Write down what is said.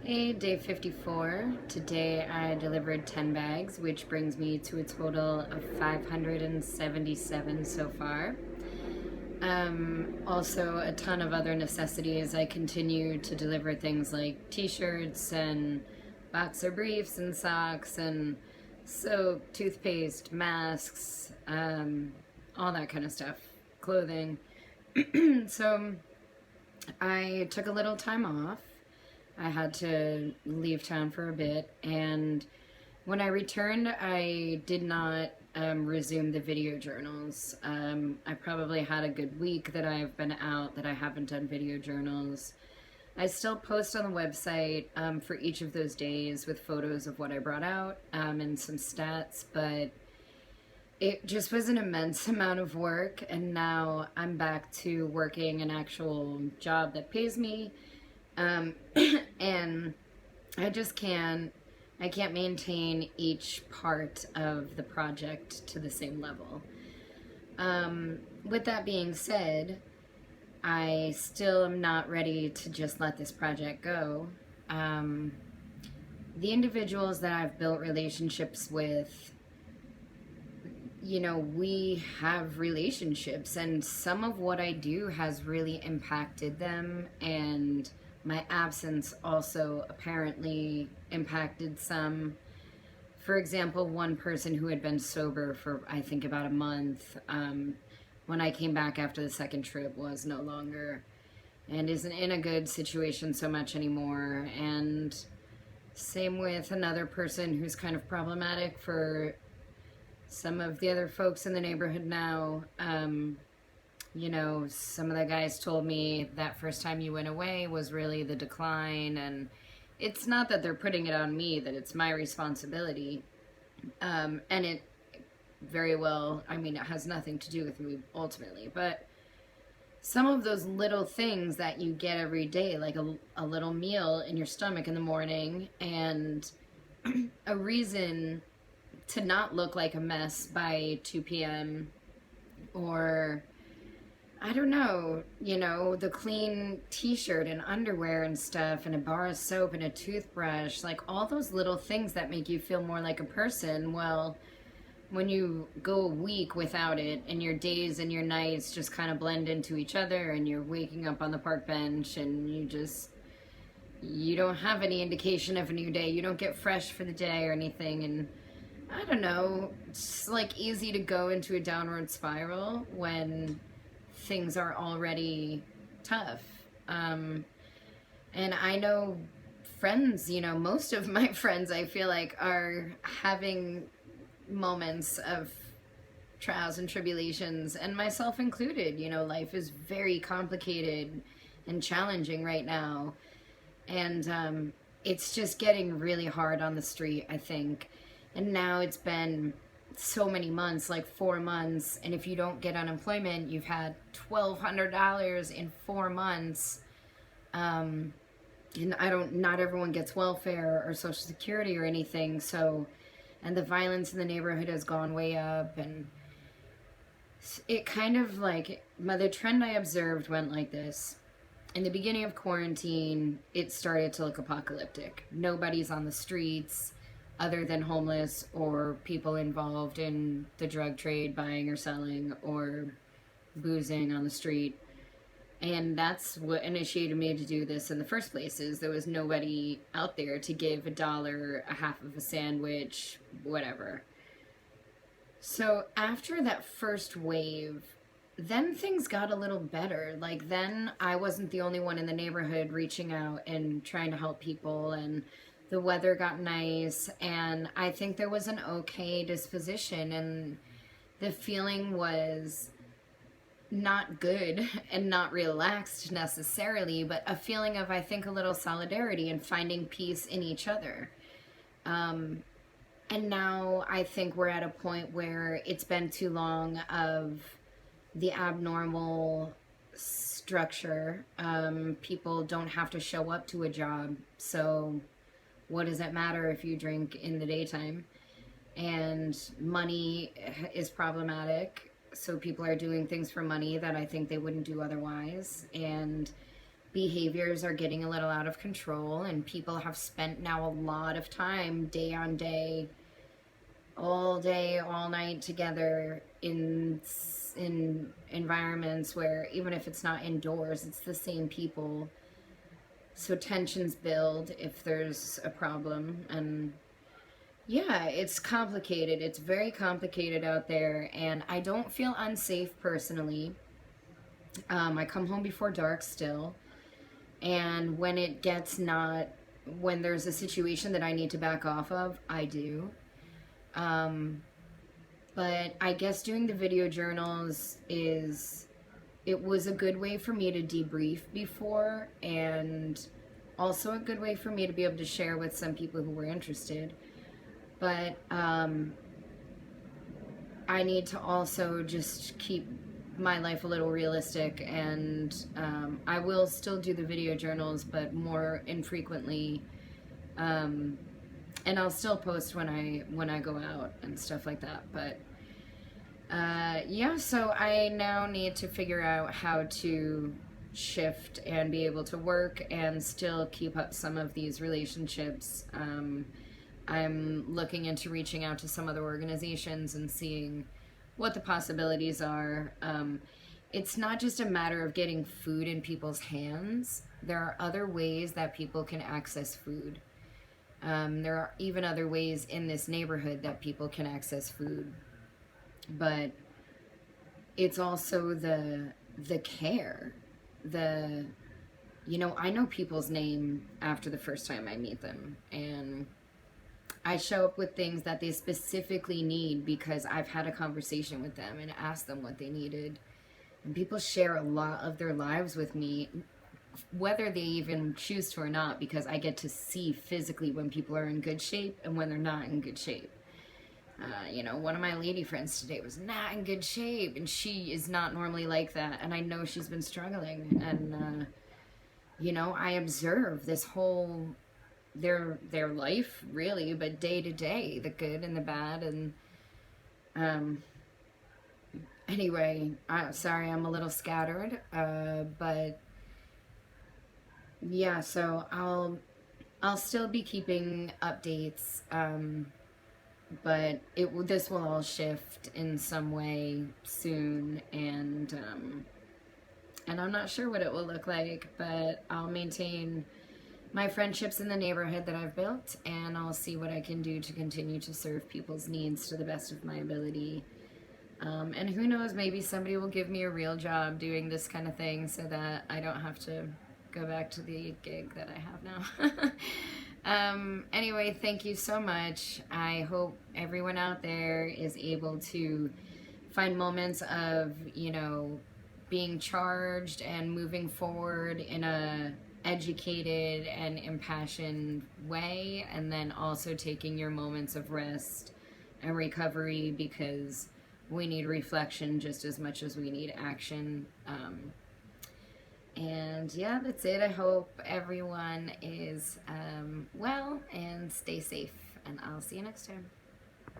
Hey, day 54. Today I delivered 10 bags, which brings me to a total of 577 so far. Also, a ton of other necessities. I continue to deliver things like t shirts and boxer briefs and socks and soap, toothpaste, masks, all that kind of stuff, clothing. So I took a little time off. I had to leave town for a bit, and when I returned, I did not resume the video journals. I probably had a good week that I've been out that I haven't done video journals. I still post on the website for each of those days with photos of what I brought out and some stats, but it just was an immense amount of work, and now I'm back to working an actual job that pays me, um, and I can't maintain each part of the project to the same level. With that being said, I still am not ready to just let this project go. Um, the individuals that I've built relationships with, we have relationships, and some of what I do has really impacted them, and my absence also apparently impacted some. For example, one person who had been sober for, I think, about a month, when I came back after the second trip, was no longer and isn't in a good situation so much anymore. And same with another person who's kind of problematic for some of the other folks in the neighborhood now. Some of the guys told me that first time you went away was really the decline, and it's not that they're putting it on me, that it's my responsibility. And it very well, it has nothing to do with me ultimately, but some of those little things that you get every day, like a little meal in your stomach in the morning, and a reason to not look like a mess by 2 p.m., or I don't know, the clean t-shirt and underwear and stuff, and a bar of soap and a toothbrush, like all those little things that make you feel more like a person. Well, when you go a week without it, and your days and your nights just kind of blend into each other, and you're waking up on the park bench and you don't have any indication of a new day, you don't get fresh for the day or anything, and I don't know, it's like easy to go into a downward spiral when things are already tough. And I know friends, most of my friends, I feel like, are having moments of trials and tribulations, and myself included. Life is very complicated and challenging right now. And it's just getting really hard on the street, I think. And now it's been so many months, like 4 months, and if you don't get unemployment, you've had $1,200 in 4 months. And not everyone gets welfare or social security or anything, so, and the violence in the neighborhood has gone way up, and it kind of like, the trend I observed went like this. In the beginning of quarantine, it started to look apocalyptic. Nobody's on the streets other than homeless or people involved in the drug trade, buying or selling or boozing on the street. And that's what initiated me to do this in the first place, is there was nobody out there to give $1, a half of a sandwich, whatever. So after that first wave, then things got a little better. Like, then I wasn't the only one in the neighborhood reaching out and trying to help people, and the weather got nice, and I think there was an okay disposition, and the feeling was not good and not relaxed necessarily, but a feeling of, I think, a little solidarity and finding peace in each other. And now I think we're at a point where it's been too long of the abnormal structure. People don't have to show up to a job, so what does it matter if you drink in the daytime? And money is problematic, so people are doing things for money that I think they wouldn't do otherwise. And behaviors are getting a little out of control, and people have spent now a lot of time, day on day, all night together in environments where, even if it's not indoors, it's the same people. So tensions build if there's a problem. And yeah, it's complicated. It's very complicated out there, and I don't feel unsafe personally. I come home before dark still, and when it gets not, when there's a situation that I need to back off of, I do. But I guess doing the video journals it was a good way for me to debrief before, and also a good way for me to be able to share with some people who were interested. But I need to also just keep my life a little realistic, and I will still do the video journals, but more infrequently. And I'll still post when I go out and stuff like that. But yeah, so I now need to figure out how to shift and be able to work and still keep up some of these relationships. I'm looking into reaching out to some other organizations and seeing what the possibilities are. It's not just a matter of getting food in people's hands. There are other ways that people can access food. There are even other ways in this neighborhood that people can access food. But it's also the care. I know people's name after the first time I meet them, and I show up with things that they specifically need because I've had a conversation with them and asked them what they needed. And people share a lot of their lives with me, whether they even choose to or not, because I get to see physically when people are in good shape and when they're not in good shape. One of my lady friends today was not in good shape, and she is not normally like that, and I know she's been struggling. And I observe this whole their life, really, but day to day, the good and the bad. And anyway, sorry, I'm a little scattered, but yeah, so I'll still be keeping updates, but this will all shift in some way soon, and I'm not sure what it will look like, but I'll maintain my friendships in the neighborhood that I've built, and I'll see what I can do to continue to serve people's needs to the best of my ability. And who knows, maybe somebody will give me a real job doing this kind of thing so that I don't have to go back to the gig that I have now. Anyway, thank you so much. I hope everyone out there is able to find moments of, being charged and moving forward in a educated and impassioned way, and then also taking your moments of rest and recovery, because we need reflection just as much as we need action. And yeah, that's it. I hope everyone is well, and stay safe, and I'll see you next time.